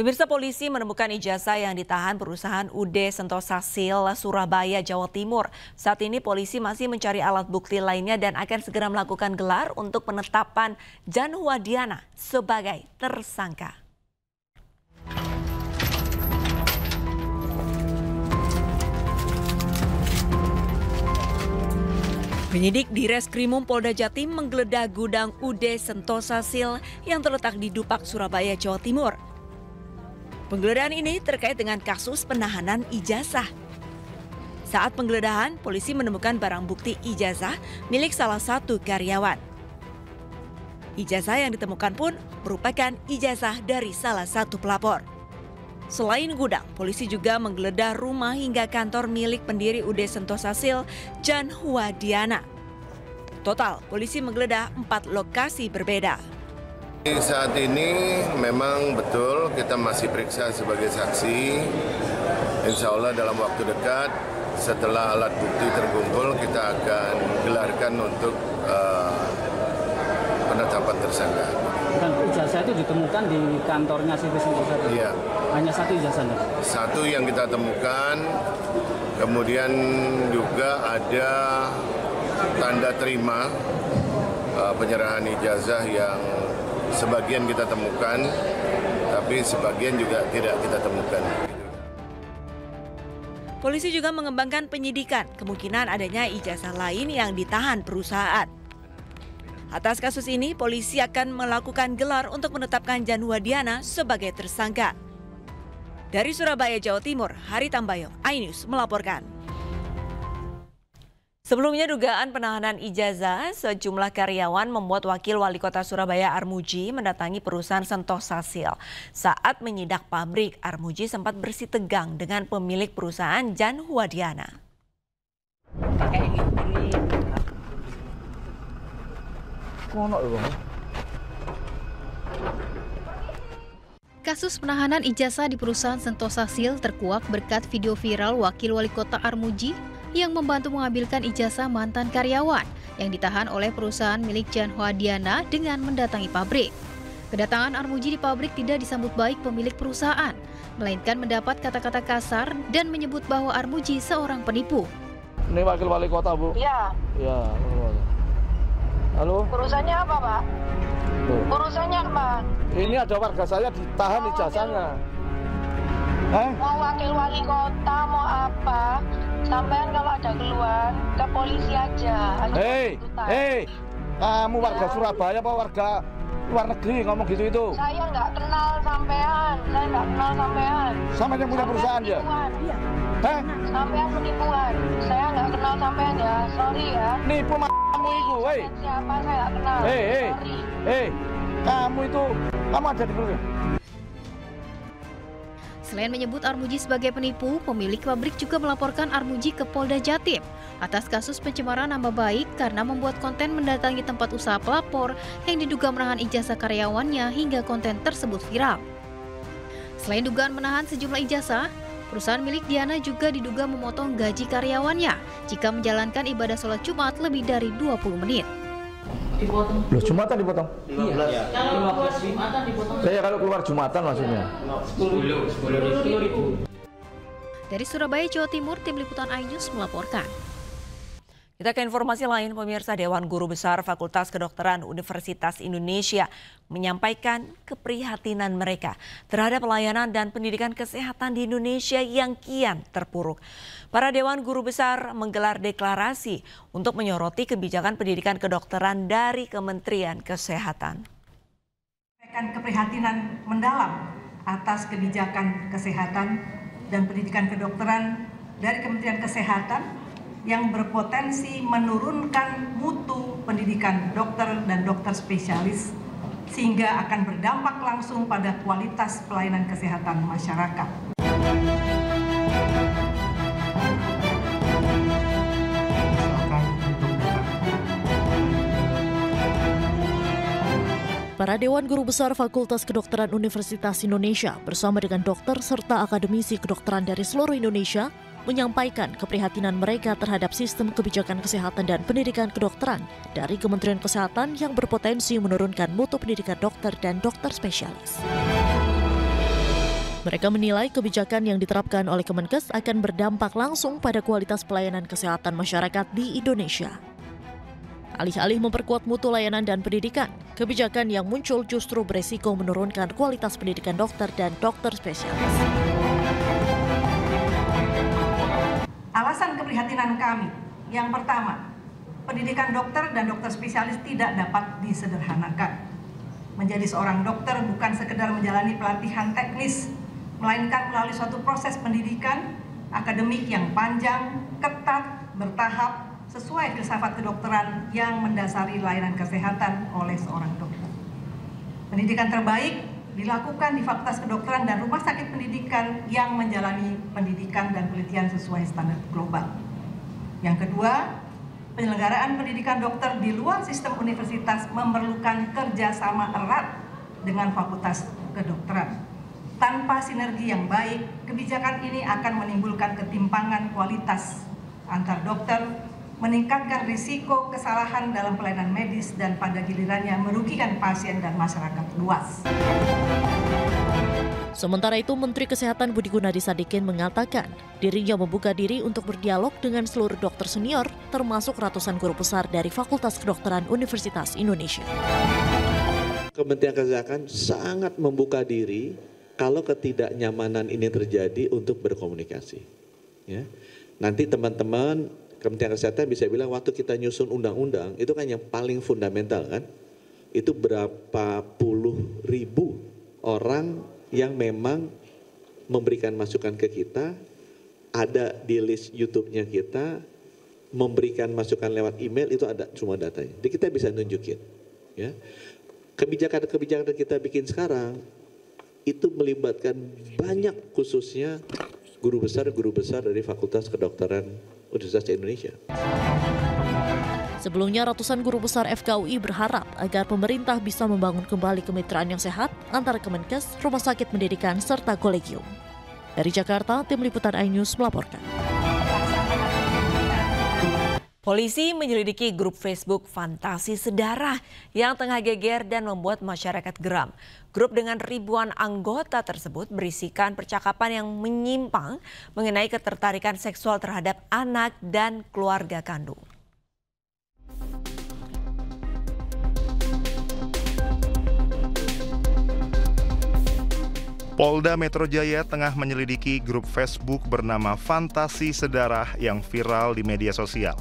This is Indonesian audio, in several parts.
Pemirsa, polisi menemukan ijazah yang ditahan perusahaan UD Sentosa Sil, Surabaya, Jawa Timur. Saat ini polisi masih mencari alat bukti lainnya dan akan segera melakukan gelar untuk penetapan Jan Huadiana sebagai tersangka. Penyidik di Reskrimum Polda Jatim menggeledah gudang UD Sentosa Sil yang terletak di Dupak, Surabaya, Jawa Timur. Penggeledahan ini terkait dengan kasus penahanan ijazah. Saat penggeledahan, polisi menemukan barang bukti ijazah milik salah satu karyawan. Ijazah yang ditemukan pun merupakan ijazah dari salah satu pelapor. Selain gudang, polisi juga menggeledah rumah hingga kantor milik pendiri UD Sentosa Sil, Jan Huadiana. Total, polisi menggeledah 4 lokasi berbeda. Saat ini memang betul kita masih periksa sebagai saksi. Insya Allah dalam waktu dekat setelah alat bukti terkumpul kita akan gelarkan untuk penetapan tersangka. Dan ijazah itu ditemukan di kantornya si Sentosa? Iya. Hanya satu ijazahnya? Satu yang kita temukan, kemudian juga ada tanda terima penyerahan ijazah yang sebagian kita temukan, tapi sebagian juga tidak kita temukan. Polisi juga mengembangkan penyidikan kemungkinan adanya ijazah lain yang ditahan perusahaan. Atas kasus ini, polisi akan melakukan gelar untuk menetapkan Jan Huadiana sebagai tersangka. Dari Surabaya, Jawa Timur, Hari Tambayo, iNews melaporkan. Sebelumnya dugaan penahanan ijazah sejumlah karyawan membuat Wakil Wali Kota Surabaya Armuji mendatangi perusahaan Sentosa Sil. Saat menyidak pabrik, Armuji sempat bersitegang dengan pemilik perusahaan Jan Huadiana. Kasus penahanan ijazah di perusahaan Sentosa Sil terkuak berkat video viral Wakil Wali Kota Armuji yang membantu mengambilkan ijazah mantan karyawan yang ditahan oleh perusahaan milik Jan Huadiana dengan mendatangi pabrik. Kedatangan Armuji di pabrik tidak disambut baik pemilik perusahaan, melainkan mendapat kata-kata kasar dan menyebut bahwa Armuji seorang penipu. Ini Wakil Wali Kota, Bu? Iya. Iya. Halo? Urusannya apa, Pak? Urusannya apa? Ini ada warga saya ditahan ijazahnya. Mau Wakil Wali Kota, mau apa? Sampean kalau ada keluhan ke polisi aja. Hei, kamu warga Surabaya apa warga luar negeri ngomong gitu itu? Saya nggak kenal sampean, Sampean yang punya perusahaan ya? Iya. Sampean penipuan. Saya nggak kenal sampean ya, sorry ya. Nipu kamu itu, hei. Siapa saya nggak kenal. Hei, kamu ada di mana? Selain menyebut Armuji sebagai penipu, pemilik pabrik juga melaporkan Armuji ke Polda Jatim atas kasus pencemaran nama baik karena membuat konten mendatangi tempat usaha pelapor yang diduga menahan ijazah karyawannya hingga konten tersebut viral. Selain dugaan menahan sejumlah ijazah, perusahaan milik Diana juga diduga memotong gaji karyawannya jika menjalankan ibadah sholat Jumat lebih dari 20 menit. Dipotong. Loh, Jumatan dipotong? Iya. Kalau keluar Jumatan dipotong. Kalau keluar Jumatan maksudnya? 10.000. Dari Surabaya, Jawa Timur, Tim Liputan iNews melaporkan. Kita ke informasi lain, pemirsa. Dewan Guru Besar Fakultas Kedokteran Universitas Indonesia menyampaikan keprihatinan mereka terhadap pelayanan dan pendidikan kesehatan di Indonesia yang kian terpuruk. Para Dewan Guru Besar menggelar deklarasi untuk menyoroti kebijakan pendidikan kedokteran dari Kementerian Kesehatan. Keprihatinan mendalam atas kebijakan kesehatan dan pendidikan kedokteran dari Kementerian Kesehatan yang berpotensi menurunkan mutu pendidikan dokter dan dokter spesialis sehingga akan berdampak langsung pada kualitas pelayanan kesehatan masyarakat. Para Dewan Guru Besar Fakultas Kedokteran Universitas Indonesia bersama dengan dokter serta akademisi kedokteran dari seluruh Indonesia menyampaikan keprihatinan mereka terhadap sistem kebijakan kesehatan dan pendidikan kedokteran dari Kementerian Kesehatan yang berpotensi menurunkan mutu pendidikan dokter dan dokter spesialis. Mereka menilai kebijakan yang diterapkan oleh Kemenkes akan berdampak langsung pada kualitas pelayanan kesehatan masyarakat di Indonesia. Alih-alih memperkuat mutu layanan dan pendidikan, kebijakan yang muncul justru beresiko menurunkan kualitas pendidikan dokter dan dokter spesialis. Alasan keprihatinan kami, yang pertama, pendidikan dokter dan dokter spesialis tidak dapat disederhanakan. Menjadi seorang dokter bukan sekedar menjalani pelatihan teknis, melainkan melalui suatu proses pendidikan akademik yang panjang, ketat, bertahap, sesuai filsafat kedokteran yang mendasari layanan kesehatan oleh seorang dokter. Pendidikan terbaik dilakukan di Fakultas Kedokteran dan Rumah Sakit Pendidikan yang menjalani pendidikan dan penelitian sesuai standar global. Yang kedua, penyelenggaraan pendidikan dokter di luar sistem universitas memerlukan kerjasama erat dengan Fakultas Kedokteran. Tanpa sinergi yang baik, kebijakan ini akan menimbulkan ketimpangan kualitas antar dokter, meningkatkan risiko kesalahan dalam pelayanan medis dan pada gilirannya merugikan pasien dan masyarakat luas. Sementara itu, Menteri Kesehatan Budi Gunadi Sadikin mengatakan dirinya membuka diri untuk berdialog dengan seluruh dokter senior, termasuk ratusan guru besar dari Fakultas Kedokteran Universitas Indonesia. Kementerian Kesehatan sangat membuka diri kalau ketidaknyamanan ini terjadi untuk berkomunikasi. Ya. Nanti teman-teman Kementerian Kesehatan bisa bilang waktu kita nyusun undang-undang itu kan yang paling fundamental kan, itu berapa puluh ribu orang yang memang memberikan masukan ke kita, ada di list YouTube-nya kita, memberikan masukan lewat email, itu ada semua datanya. Jadi kita bisa nunjukin. Ya. Kebijakan-kebijakan kita bikin sekarang itu melibatkan banyak khususnya guru besar dari Fakultas Kedokteran Universitas Indonesia. Sebelumnya, ratusan guru besar FKUI berharap agar pemerintah bisa membangun kembali kemitraan yang sehat antara Kemenkes, Rumah Sakit Pendidikan, serta Kolegium. Dari Jakarta, Tim Liputan iNews melaporkan. Polisi menyelidiki grup Facebook Fantasi Sedarah yang tengah geger dan membuat masyarakat geram. Grup dengan ribuan anggota tersebut berisikan percakapan yang menyimpang mengenai ketertarikan seksual terhadap anak dan keluarga kandung. Polda Metro Jaya tengah menyelidiki grup Facebook bernama Fantasi Sedarah yang viral di media sosial.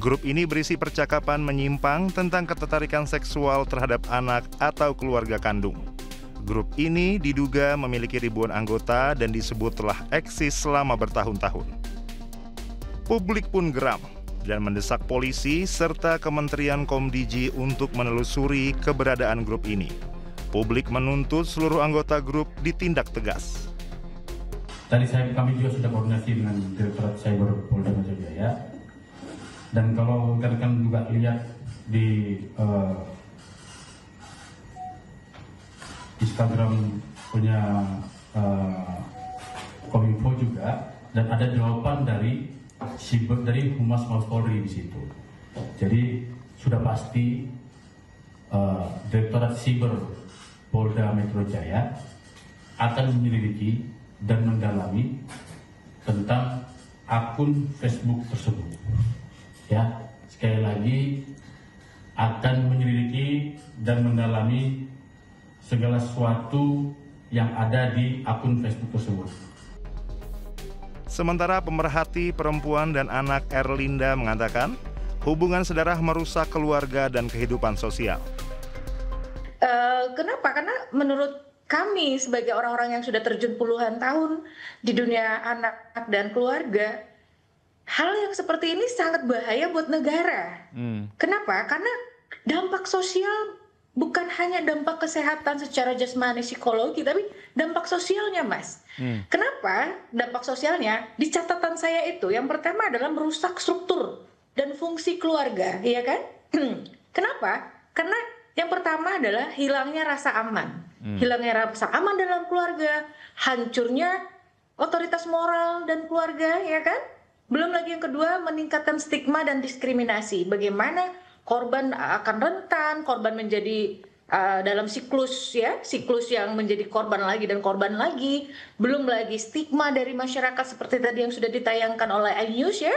Grup ini berisi percakapan menyimpang tentang ketertarikan seksual terhadap anak atau keluarga kandung. Grup ini diduga memiliki ribuan anggota dan disebut telah eksis selama bertahun-tahun. Publik pun geram dan mendesak polisi serta Kementerian Komdiji untuk menelusuri keberadaan grup ini. Publik menuntut seluruh anggota grup ditindak tegas. Tadi kami juga sudah koordinasi dengan Direktorat Cyber Polda Metro Jaya. Dan kalau rekan juga lihat di Instagram punya Kominfo juga, dan ada jawaban dari Humas Mabes Polri di situ. Jadi sudah pasti Direktorat Cyber Polda Metro Jaya akan menyelidiki dan mendalami tentang akun Facebook tersebut. Ya, sekali lagi akan menyelidiki dan mendalami segala sesuatu yang ada di akun Facebook tersebut. Sementara pemerhati perempuan dan anak Erlinda mengatakan, hubungan sedarah merusak keluarga dan kehidupan sosial. Kenapa? Karena menurut kami sebagai orang-orang yang sudah terjun puluhan tahun di dunia anak dan keluarga, hal yang seperti ini sangat bahaya buat negara. Kenapa? Karena dampak sosial bukan hanya dampak kesehatan secara jasmani psikologi, tapi dampak sosialnya, Mas. Kenapa dampak sosialnya? Di catatan saya itu, yang pertama adalah merusak struktur dan fungsi keluarga, ya kan? Kenapa? Karena yang pertama adalah hilangnya rasa aman. Hilangnya rasa aman dalam keluarga, hancurnya otoritas moral dan keluarga, ya kan? Belum lagi yang kedua, meningkatkan stigma dan diskriminasi. Bagaimana korban akan rentan, korban menjadi dalam siklus yang menjadi korban lagi dan korban lagi, belum lagi stigma dari masyarakat seperti tadi yang sudah ditayangkan oleh iNews ya,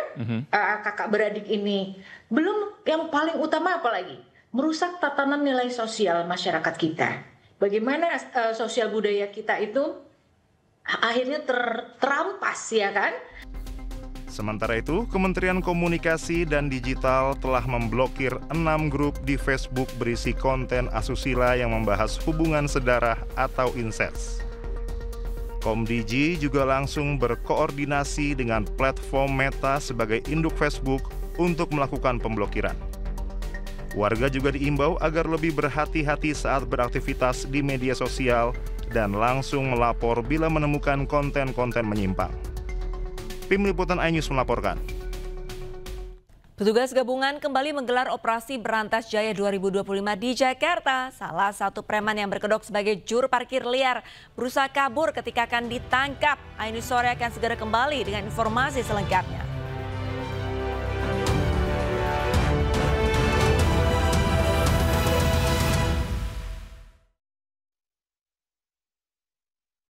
kakak beradik ini, belum yang paling utama apalagi merusak tatanan nilai sosial masyarakat kita. Bagaimana sosial budaya kita itu akhirnya terampas ya kan? Sementara itu, Kementerian Komunikasi dan Digital telah memblokir 6 grup di Facebook berisi konten asusila yang membahas hubungan sedarah atau insest. Komdigi juga langsung berkoordinasi dengan platform Meta sebagai induk Facebook untuk melakukan pemblokiran. Warga juga diimbau agar lebih berhati-hati saat beraktivitas di media sosial dan langsung melapor bila menemukan konten-konten menyimpang. Tim Liputan iNews melaporkan. Petugas gabungan kembali menggelar operasi Berantas Jaya 2025 di Jakarta. Salah satu preman yang berkedok sebagai juru parkir liar berusaha kabur ketika akan ditangkap. iNews Sore akan segera kembali dengan informasi selengkapnya.